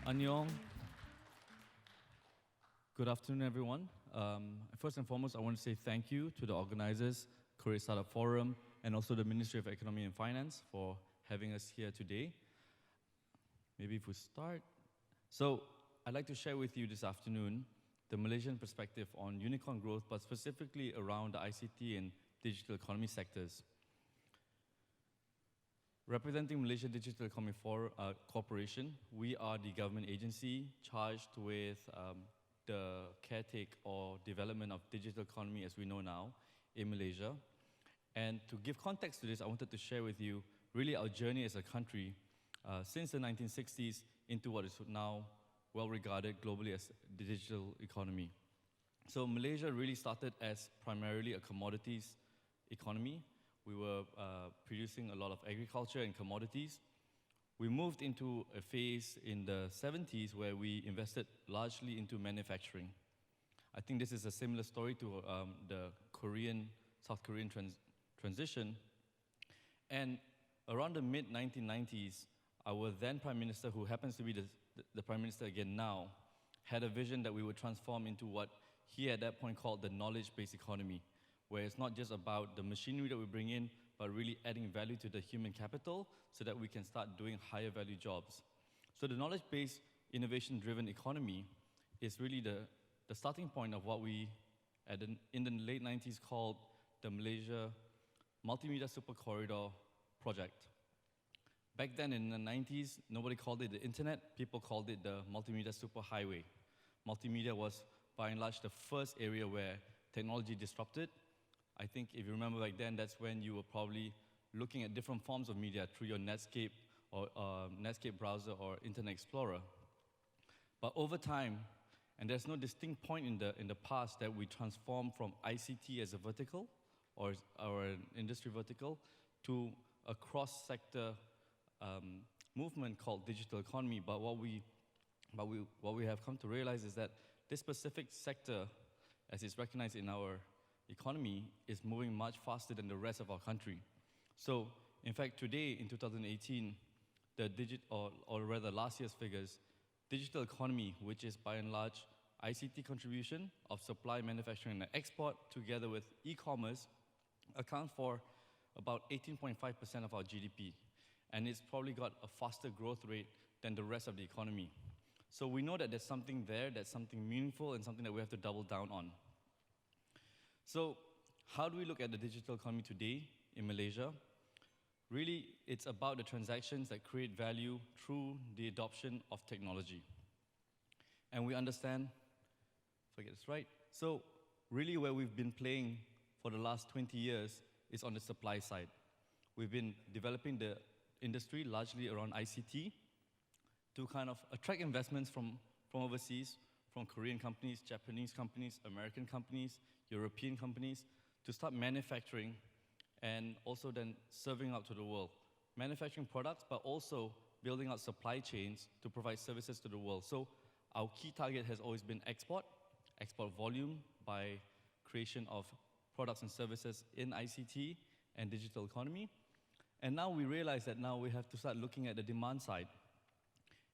Annyeong. Good afternoon, everyone. First and foremost, I want to say thank you to the organizers, Korea Startup Forum, and also the Ministry of Economy and Finance for having us here today. Maybe if we start. So I'd like to share with you this afternoon the Malaysian perspective on unicorn growth, but specifically around the ICT and digital economy sectors. Representing Malaysia Digital Economy Corporation, we are the government agency charged with the caretake or development of digital economy as we know now in Malaysia. And to give context to this, I wanted to share with you really our journey as a country since the 1960s into what is now well regarded globally as the digital economy. So Malaysia really started as primarily a commodities economy. We were producing a lot of agriculture and commodities. We moved into a phase in the 70s where we invested largely into manufacturing. I think this is a similar story to the South Korean transition. And around the mid-1990s, our then Prime Minister, who happens to be the Prime Minister again now, had a vision that we would transform into what he at that point called the knowledge-based economy, where it's not just about the machinery that we bring in, but really adding value to the human capital so that we can start doing higher value jobs. So the knowledge-based, innovation-driven economy is really the starting point of what we, in the late 90s, called the Malaysia Multimedia Super Corridor project. Back then in the 90s, nobody called it the internet, people called it the Multimedia Super Highway. Multimedia was, by and large, the first area where technology disrupted. I think if you remember back then, that's when you were probably looking at different forms of media through your Netscape or Netscape browser or Internet Explorer. But over time, and there's no distinct point in the past that we transformed from ICT as a vertical or an industry vertical to a cross-sector movement called digital economy. But what we have come to realize is that this specific sector, as it's recognized in our economy, is moving much faster than the rest of our country. So, in fact, today in 2018, or rather last year's figures, digital economy, which is by and large ICT contribution of supply, manufacturing, and export, together with e-commerce, account for about 18.5% of our GDP. And it's probably got a faster growth rate than the rest of the economy. So we know that there's something there, that's something meaningful, and something that we have to double down on. So how do we look at the digital economy today in Malaysia? Really, it's about the transactions that create value through the adoption of technology. And we understand, if I get this right, so really where we've been playing for the last 20 years is on the supply side. We've been developing the industry largely around ICT to kind of attract investments from overseas, from Korean companies, Japanese companies, American companies, European companies, to start manufacturing and also then serving out to the world. Manufacturing products, but also building out supply chains to provide services to the world. So our key target has always been export volume by creation of products and services in ICT and digital economy. And now we realize that now we have to start looking at the demand side.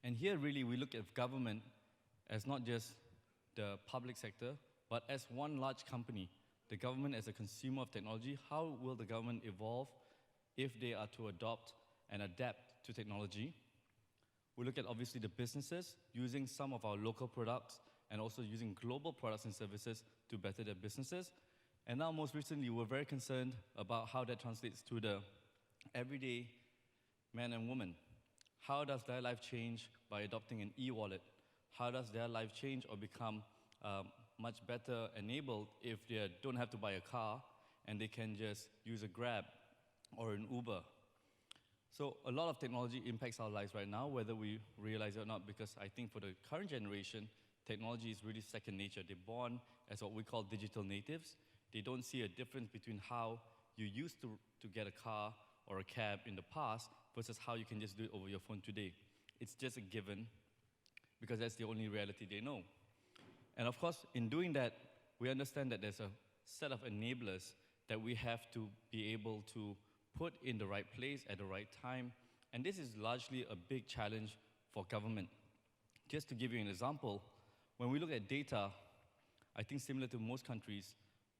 And here really we look at government as not just the public sector, but as one large company, the government as a consumer of technology. How will the government evolve if they are to adopt and adapt to technology? We look at obviously the businesses using some of our local products and also using global products and services to better their businesses. And now most recently, we're very concerned about how that translates to the everyday man and woman. How does their life change by adopting an e-wallet? How does their life change or become much better enabled if they don't have to buy a car and they can just use a Grab or an Uber? So a lot of technology impacts our lives right now, whether we realize it or not, because I think for the current generation, technology is really second nature. They're born as what we call digital natives. They don't see a difference between how you used to get a car or a cab in the past versus how you can just do it over your phone today. It's just a given because that's the only reality they know. And of course, in doing that, we understand that there's a set of enablers that we have to be able to put in the right place at the right time. And this is largely a big challenge for government. Just to give you an example, when we look at data, I think similar to most countries,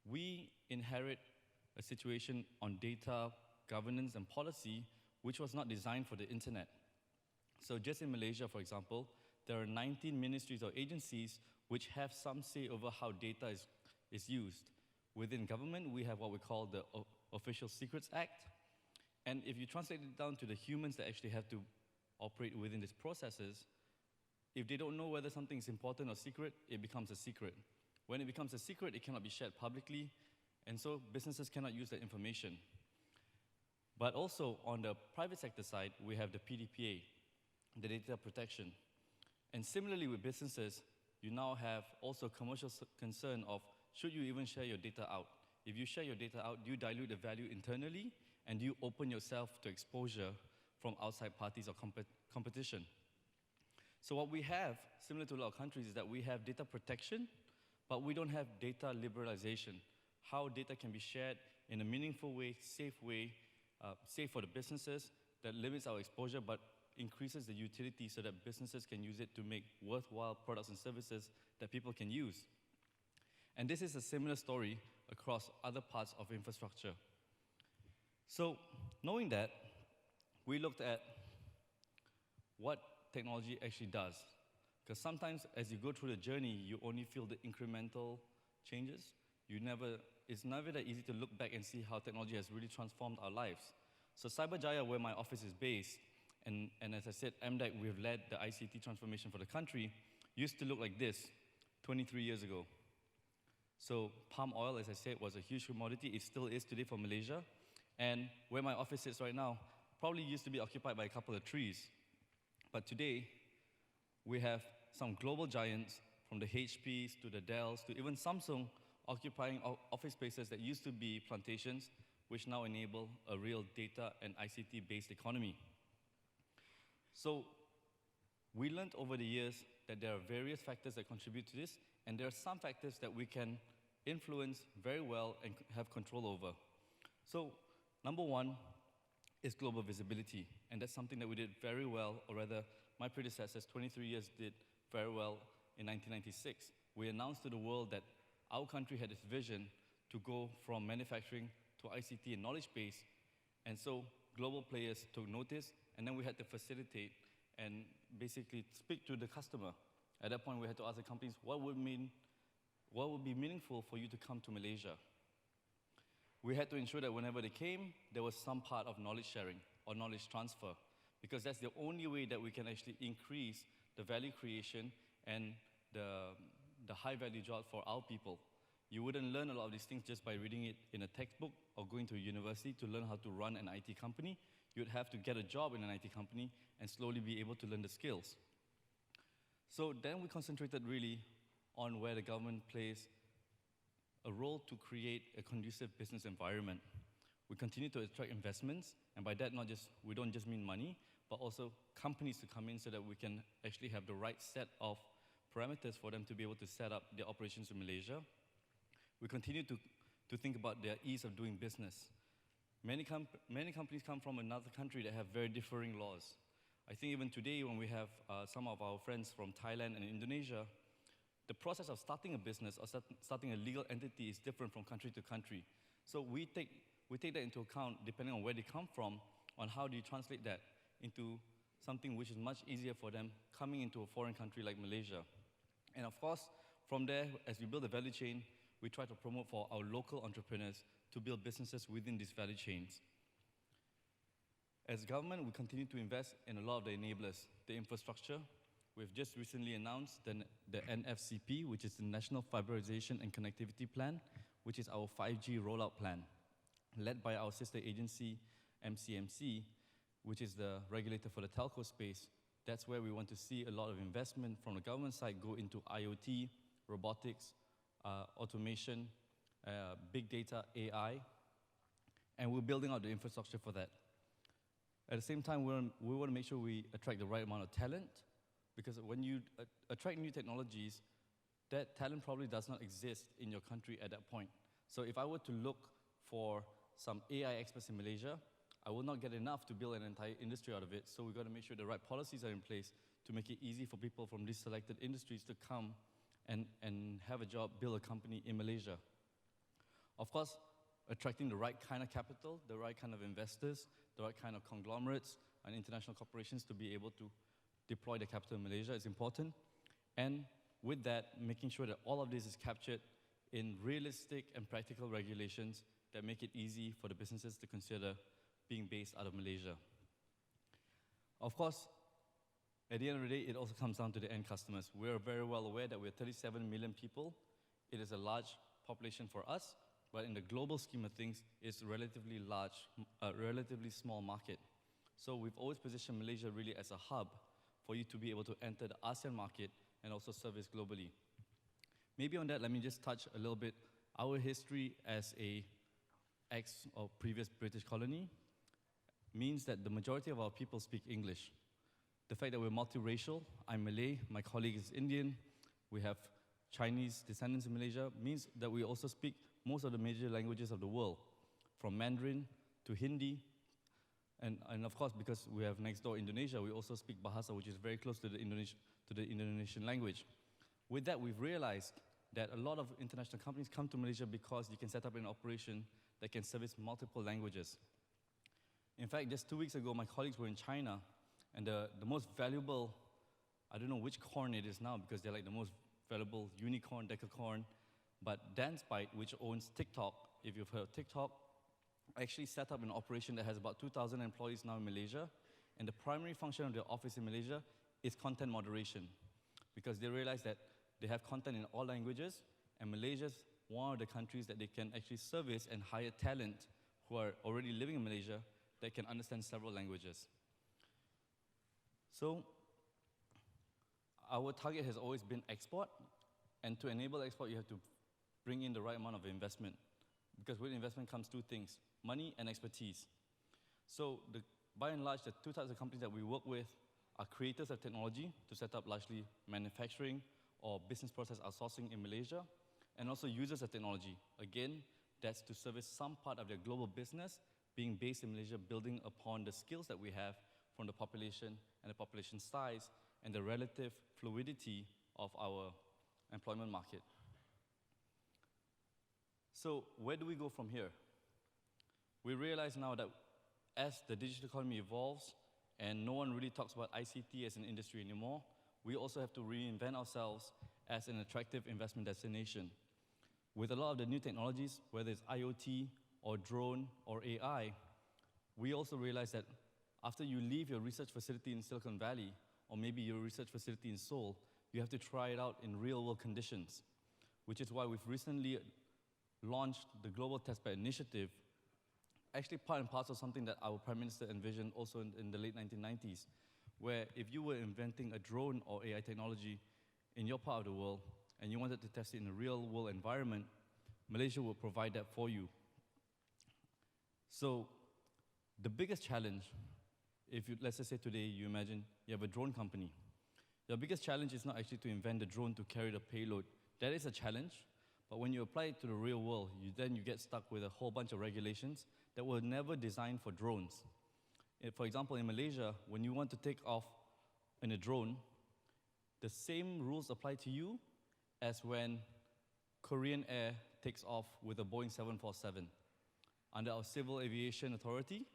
we inherit a situation on data governance and policy which was not designed for the internet. So just in Malaysia, for example, there are 19 ministries or agencies which have some say over how data is used. Within government, we have what we call the Official Secrets Act. And if you translate it down to the humans that actually have to operate within these processes, if they don't know whether something is important or secret, it becomes a secret. When it becomes a secret, it cannot be shared publicly, and so businesses cannot use that information. But also, on the private sector side, we have the PDPA, the data protection. And similarly with businesses, you now have also commercial concern of, should you even share your data out? If you share your data out, do you dilute the value internally, and do you open yourself to exposure from outside parties or competition? So what we have, similar to a lot of countries, is that we have data protection, but we don't have data liberalization. How data can be shared in a meaningful way, safe for the businesses, that limits our exposure, but increases the utility so that businesses can use it to make worthwhile products and services that people can use. And this is a similar story across other parts of infrastructure. So, knowing that, we looked at what technology actually does. Because sometimes as you go through the journey, you only feel the incremental changes. It's never that easy to look back and see how technology has really transformed our lives. So Cyberjaya, where my office is based, and as I said, MDEC, we've led the ICT transformation for the country, used to look like this 23 years ago. So palm oil, as I said, was a huge commodity. It still is today for Malaysia. And where my office sits right now, probably used to be occupied by a couple of trees. But today, we have some global giants, from the HPs to the Dells to even Samsung, occupying office spaces that used to be plantations, which now enable a real data and ICT-based economy. So we learned over the years that there are various factors that contribute to this, and there are some factors that we can influence very well and have control over. So number one is global visibility, and that's something that we did very well, or rather, my predecessors, 23 years, did very well in 1996. We announced to the world that our country had this vision to go from manufacturing to ICT and knowledge base, and so global players took notice, and then we had to facilitate and basically speak to the customer. At that point, we had to ask the companies, what would be meaningful for you to come to Malaysia? We had to ensure that whenever they came, there was some part of knowledge sharing or knowledge transfer, because that's the only way that we can actually increase the value creation and the high value job for our people. You wouldn't learn a lot of these things just by reading it in a textbook or going to a university to learn how to run an IT company. You'd have to get a job in an IT company and slowly be able to learn the skills. So then we concentrated really on where the government plays a role to create a conducive business environment. We continue to attract investments, and by that, we don't just mean money, but also companies to come in so that we can actually have the right set of parameters for them to be able to set up their operations in Malaysia. We continue to think about their ease of doing business. Many companies come from another country that have very differing laws. I think even today, when we have some of our friends from Thailand and Indonesia, the process of starting a business or starting a legal entity is different from country to country. So we take that into account, depending on where they come from, on how do you translate that into something which is much easier for them coming into a foreign country like Malaysia. And of course, from there, as we build the value chain, we try to promote for our local entrepreneurs to build businesses within these value chains. As government, we continue to invest in a lot of the enablers, the infrastructure. We've just recently announced the NFCP, which is the National Fiberization and Connectivity Plan, which is our 5G rollout plan, led by our sister agency, MCMC, which is the regulator for the telco space. That's where we want to see a lot of investment from the government side go into IoT, robotics, automation, big data, AI, and we're building out the infrastructure for that. At the same time, we want to make sure we attract the right amount of talent, because when you attract new technologies, that talent probably does not exist in your country at that point. So if I were to look for some AI experts in Malaysia, I will not get enough to build an entire industry out of it, so we've got to make sure the right policies are in place to make it easy for people from these selected industries to come and have a job, build a company in Malaysia. Of course, attracting the right kind of capital, the right kind of investors, the right kind of conglomerates and international corporations to be able to deploy the capital in Malaysia is important. And with that, making sure that all of this is captured in realistic and practical regulations that make it easy for the businesses to consider being based out of Malaysia. Of course, at the end of the day, it also comes down to the end customers. We're very well aware that we're 37 million people. It is a large population for us, but in the global scheme of things, it's relatively large, a relatively small market. So we've always positioned Malaysia really as a hub for you to be able to enter the ASEAN market and also service globally. Maybe on that, let me just touch a little bit our history as a ex or previous British colony means that the majority of our people speak English. The fact that we're multiracial, I'm Malay, my colleague is Indian, we have Chinese descendants in Malaysia, means that we also speak most of the major languages of the world, from Mandarin to Hindi, and of course, because we have next door Indonesia, we also speak Bahasa, which is very close to the Indonesian language. With that, we've realized that a lot of international companies come to Malaysia because you can set up an operation that can service multiple languages. In fact, just 2 weeks ago, my colleagues were in China, and the most valuable, I don't know which corn it is now, because they're like the most valuable unicorn, decacorn, but DanceBite, which owns TikTok, if you've heard of TikTok, actually set up an operation that has about 2,000 employees now in Malaysia, and the primary function of their office in Malaysia is content moderation, because they realize that they have content in all languages, and Malaysia's one of the countries that they can actually service and hire talent who are already living in Malaysia that can understand several languages. So our target has always been export, and to enable export, you have to bring in the right amount of investment, because with investment comes two things, money and expertise. So by and large, the two types of companies that we work with are creators of technology to set up largely manufacturing or business process outsourcing in Malaysia, and also users of technology. Again, that's to service some part of their global business being based in Malaysia, building upon the skills that we have from the population and the population size and the relative fluidity of our employment market. So where do we go from here? We realize now that as the digital economy evolves and no one really talks about ICT as an industry anymore, we also have to reinvent ourselves as an attractive investment destination. With a lot of the new technologies, whether it's IoT or drone or AI, we also realize that after you leave your research facility in Silicon Valley, or maybe your research facility in Seoul, you have to try it out in real-world conditions, which is why we've recently launched the Global Testbed Initiative, actually part and parcel of something that our Prime Minister envisioned also in the late 1990s, where if you were inventing a drone or AI technology in your part of the world, and you wanted to test it in a real-world environment, Malaysia will provide that for you. So the biggest challenge, if you, let's just say today you imagine you have a drone company, the biggest challenge is not actually to invent the drone to carry the payload. That is a challenge, but when you apply it to the real world, you get stuck with a whole bunch of regulations that were never designed for drones. For example, in Malaysia, when you want to take off in a drone, the same rules apply to you as when Korean Air takes off with a Boeing 747. Under our Civil Aviation Authority,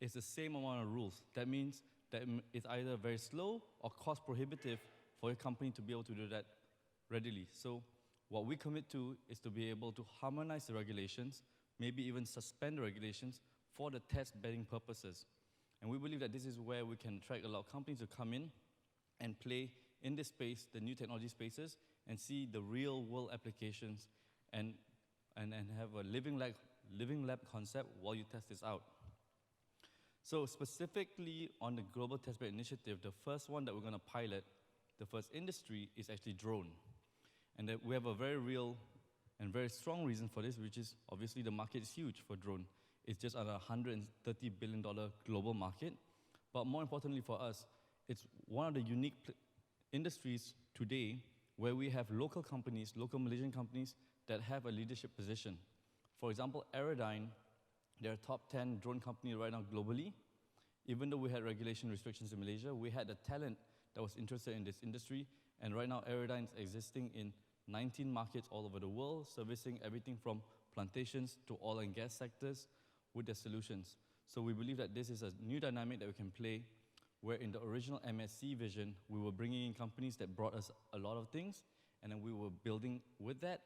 it's the same amount of rules. That means that it's either very slow or cost prohibitive for a company to be able to do that readily. So what we commit to is to be able to harmonize the regulations, maybe even suspend the regulations for the test bedding purposes. And we believe that this is where we can attract a lot of companies to come in and play in this space, the new technology spaces, and see the real world applications and have a living lab concept while you test this out. So specifically on the Global Testbed Initiative, the first one that we're going to pilot, the first industry, is actually drone. And that we have a very real and very strong reason for this, which is obviously the market is huge for drone. It's just under $130 billion global market. But more importantly for us, it's one of the unique industries today where we have local companies, local Malaysian companies that have a leadership position. For example, Aerodyne, they're a top 10 drone company right now globally. Even though we had regulation restrictions in Malaysia, we had the talent that was interested in this industry. And right now, Aerodyne is existing in 19 markets all over the world, servicing everything from plantations to oil and gas sectors with their solutions. So we believe that this is a new dynamic that we can play, where in the original MSC vision, we were bringing in companies that brought us a lot of things, and then we were building with that.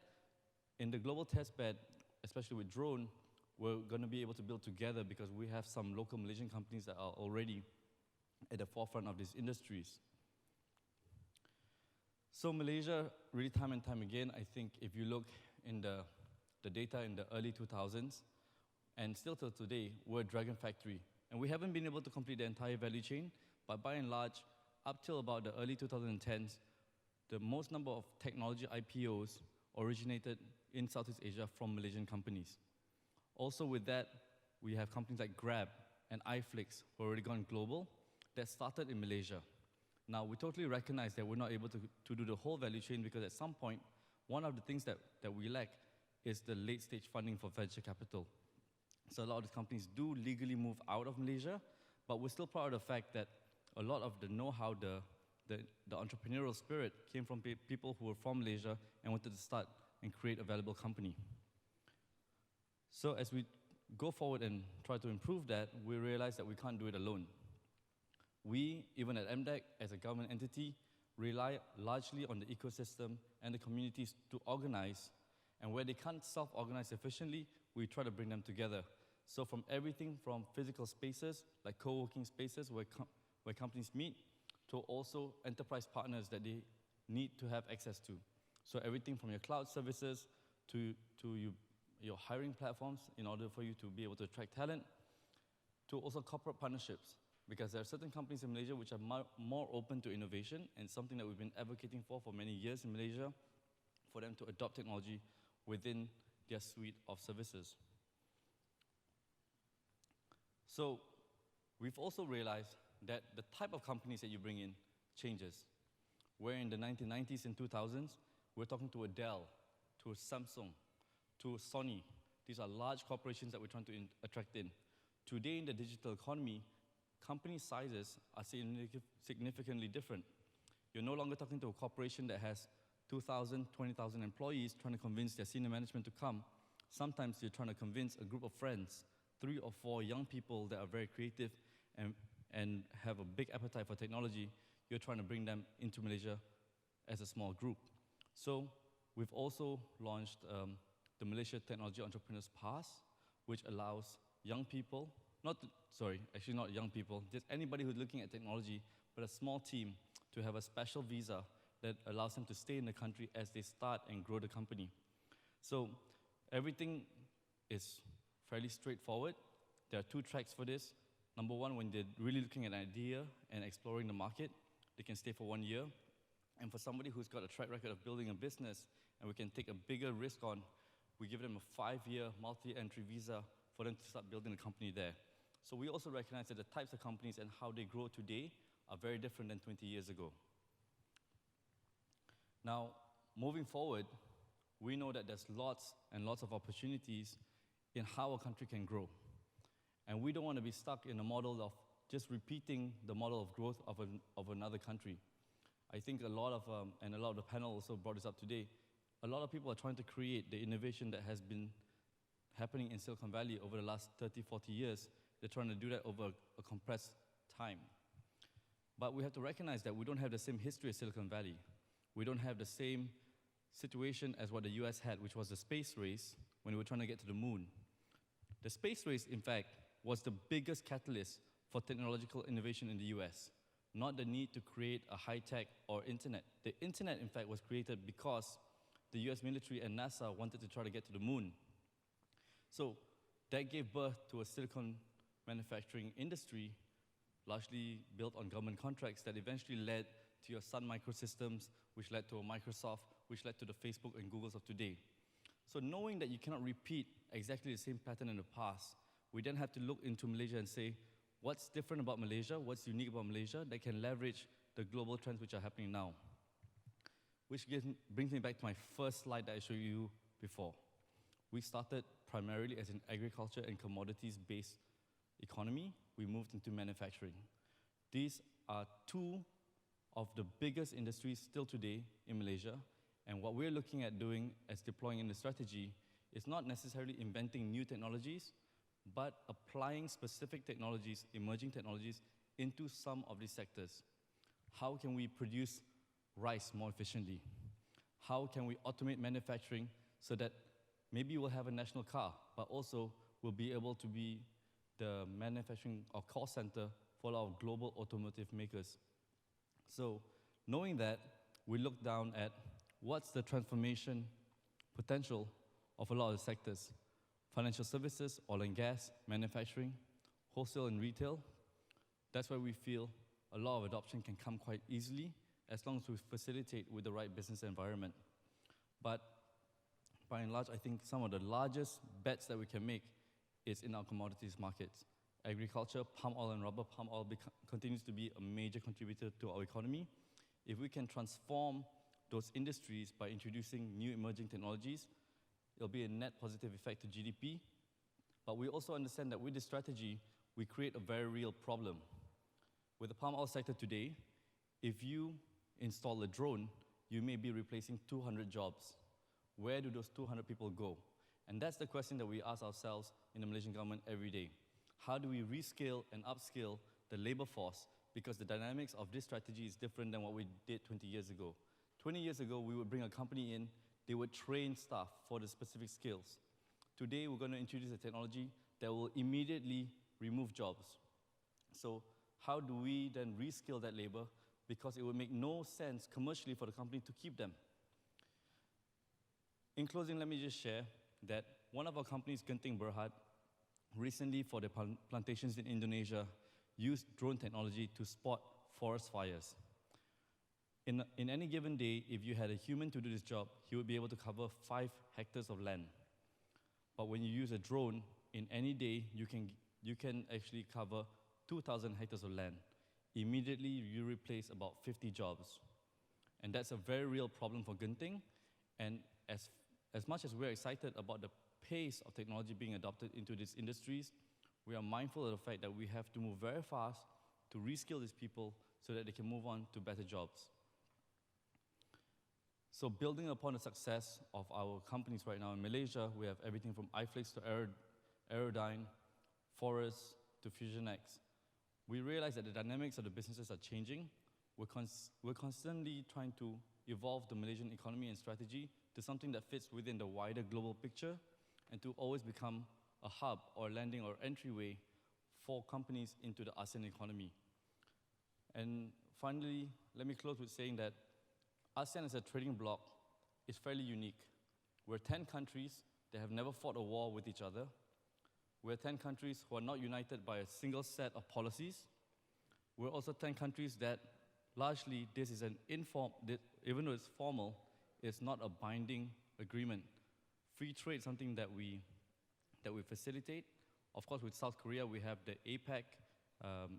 In the global testbed, especially with drone, we're going to be able to build together because we have some local Malaysian companies that are already at the forefront of these industries. So Malaysia, really time and time again, I think if you look in the data in the early 2000s, and still till today, we're a dragon factory. And we haven't been able to complete the entire value chain, but by and large, up till about the early 2010s, the most number of technology IPOs originated in Southeast Asia from Malaysian companies. Also with that, we have companies like Grab and iFlix, who have already gone global, that started in Malaysia. Now, we totally recognize that we're not able to do the whole value chain because at some point, one of the things that we lack is the late-stage funding for venture capital. So a lot of these companies do legally move out of Malaysia, but we're still proud of the fact that a lot of the know-how, the entrepreneurial spirit came from people who were from Malaysia and wanted to start and create a valuable company. So as we go forward and try to improve that, we realize that we can't do it alone. We, even at MDEC, as a government entity, rely largely on the ecosystem and the communities to organize, and where they can't self-organize efficiently, we try to bring them together. So from everything from physical spaces, like co-working spaces where companies meet, to also enterprise partners that they need to have access to. So everything from your cloud services to your hiring platforms in order for you to be able to attract talent, to also corporate partnerships. Because there are certain companies in Malaysia which are more open to innovation, and something that we've been advocating for many years in Malaysia, for them to adopt technology within their suite of services. So we've also realized that the type of companies that you bring in changes. Where in the 1990s and 2000s, we're talking to a Dell, to a Samsung, to a Sony. These are large corporations that we're trying to attract in. Today in the digital economy, company sizes are significantly different. You're no longer talking to a corporation that has 2,000, 20,000 employees trying to convince their senior management to come. Sometimes you're trying to convince a group of friends, 3 or 4 young people that are very creative and have a big appetite for technology. You're trying to bring them into Malaysia as a small group. So we've also launched the Malaysia Technology Entrepreneurs Pass, which allows young people, not young people, just anybody who's looking at technology, but a small team, to have a special visa that allows them to stay in the country as they start and grow the company. So everything is fairly straightforward. There are 2 tracks for this. Number 1, when they're really looking at an idea and exploring the market, they can stay for 1 year. And for somebody who's got a track record of building a business and we can take a bigger risk on, we give them a 5-year multi-entry visa for them to start building a company there. So we also recognize that the types of companies and how they grow today are very different than 20 years ago. Now, moving forward, we know that there's lots and lots of opportunities in how a country can grow. And we don't want to be stuck in a model of just repeating the model of growth of another country. I think a lot of the panel also brought this up today. A lot of people are trying to create the innovation that has been happening in Silicon Valley over the last 30, 40 years. They're trying to do that over a compressed time. But we have to recognize that we don't have the same history as Silicon Valley. We don't have the same situation as what the US had, which was the space race when we were trying to get to the moon. The space race, in fact, was the biggest catalyst for technological innovation in the US, not the need to create a high-tech or internet. The internet, in fact, was created because the US military and NASA wanted to try to get to the moon. So that gave birth to a silicon manufacturing industry, largely built on government contracts, that eventually led to your Sun Microsystems, which led to a Microsoft, which led to the Facebook and Googles of today. So knowing that you cannot repeat exactly the same pattern in the past, we then have to look into Malaysia and say, what's different about Malaysia, what's unique about Malaysia that can leverage the global trends which are happening now? Which brings me back to my first slide that I showed you before. We started primarily as an agriculture and commodities-based economy. We moved into manufacturing. These are 2 of the biggest industries still today in Malaysia. And what we're looking at doing as deploying in the strategy is not necessarily inventing new technologies, but applying specific technologies, emerging technologies, into some of these sectors. How can we produce rice more efficiently? How can we automate manufacturing so that maybe we'll have a national car, but also we'll be able to be the manufacturing or call center for our global automotive makers? So knowing that, we look down at what's the transformation potential of a lot of the sectors. Financial services, oil and gas, manufacturing, wholesale and retail. That's where we feel a lot of adoption can come quite easily as long as we facilitate with the right business environment. But by and large, I think some of the largest bets that we can make is in our commodities markets. Agriculture, palm oil and rubber, palm oil continues to be a major contributor to our economy. If we can transform those industries by introducing new emerging technologies, it'll be a net positive effect to GDP. But we also understand that with this strategy, we create a very real problem. With the palm oil sector today, if you install a drone, you may be replacing 200 jobs. Where do those 200 people go? And that's the question that we ask ourselves in the Malaysian government every day. How do we rescale and upscale the labor force? Because the dynamics of this strategy is different than what we did 20 years ago. 20 years ago, we would bring a company in, they would train staff for the specific skills. Today, we're going to introduce a technology that will immediately remove jobs. So how do we then reskill that labor? Because it would make no sense commercially for the company to keep them. In closing, let me just share that one of our companies, Genting Berhad, recently for their plantations in Indonesia, used drone technology to spot forest fires. In any given day, if you had a human to do this job, he would be able to cover 5 hectares of land. But when you use a drone, in any day, you can actually cover 2,000 hectares of land. Immediately, you replace about 50 jobs. And that's a very real problem for Genting. And as much as we're excited about the pace of technology being adopted into these industries, we are mindful of the fact that we have to move very fast to reskill these people so that they can move on to better jobs. So building upon the success of our companies right now in Malaysia, we have everything from iFlix to Aerodyne, Forest to FusionX. We realize that the dynamics of the businesses are changing. We're constantly trying to evolve the Malaysian economy and strategy to something that fits within the wider global picture and to always become a hub or landing or entryway for companies into the ASEAN economy. And finally, let me close with saying that ASEAN as a trading bloc is fairly unique. We're 10 countries that have never fought a war with each other. We're 10 countries who are not united by a single set of policies. We're also 10 countries that largely this is an even though it's formal, it's not a binding agreement. Free trade is something that we facilitate. Of course, with South Korea, we have the APEC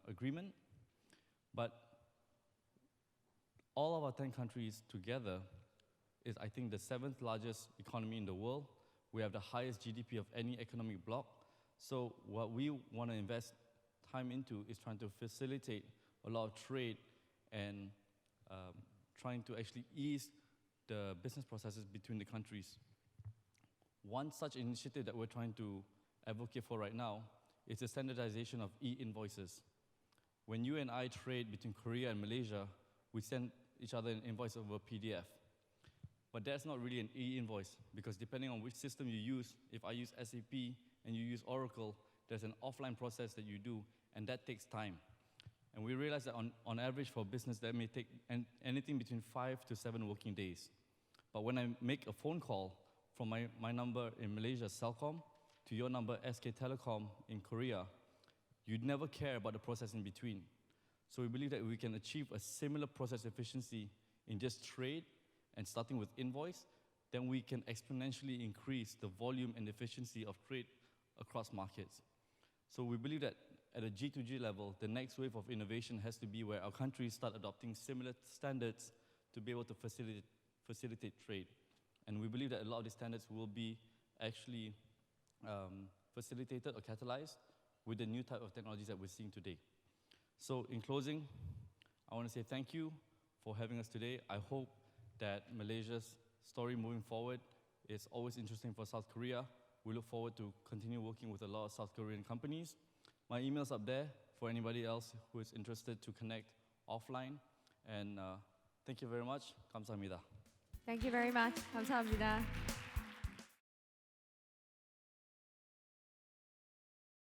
agreement. But all of our 10 countries together is, I think, the 7th largest economy in the world. We have the highest GDP of any economic bloc. So what we want to invest time into is trying to facilitate a lot of trade and trying to actually ease the business processes between the countries. One such initiative that we're trying to advocate for right now is the standardization of e-invoices. When you and I trade between Korea and Malaysia, we send each other an invoice over PDF. But that's not really an e-invoice, because depending on which system you use, if I use SAP and you use Oracle, there's an offline process that you do, and that takes time. And we realize that on average for a business, that may take anything between 5 to 7 working days. But when I make a phone call from my number in Malaysia, Celcom, to your number, SK Telecom in Korea, you'd never care about the process in between. So we believe that we can achieve a similar process efficiency in just trade and starting with invoice, then we can exponentially increase the volume and efficiency of trade across markets. So we believe that at a G2G level, the next wave of innovation has to be where our countries start adopting similar standards to be able to facilitate trade. And we believe that a lot of these standards will be actually facilitated or catalyzed with the new type of technologies that we're seeing today. So in closing, I want to say thank you for having us today. I hope that Malaysia's story moving forward is always interesting for South Korea. We look forward to continue working with a lot of South Korean companies. My email's up there for anybody else who is interested to connect offline. And thank you very much. 감사합니다. Thank you very much. 감사합니다.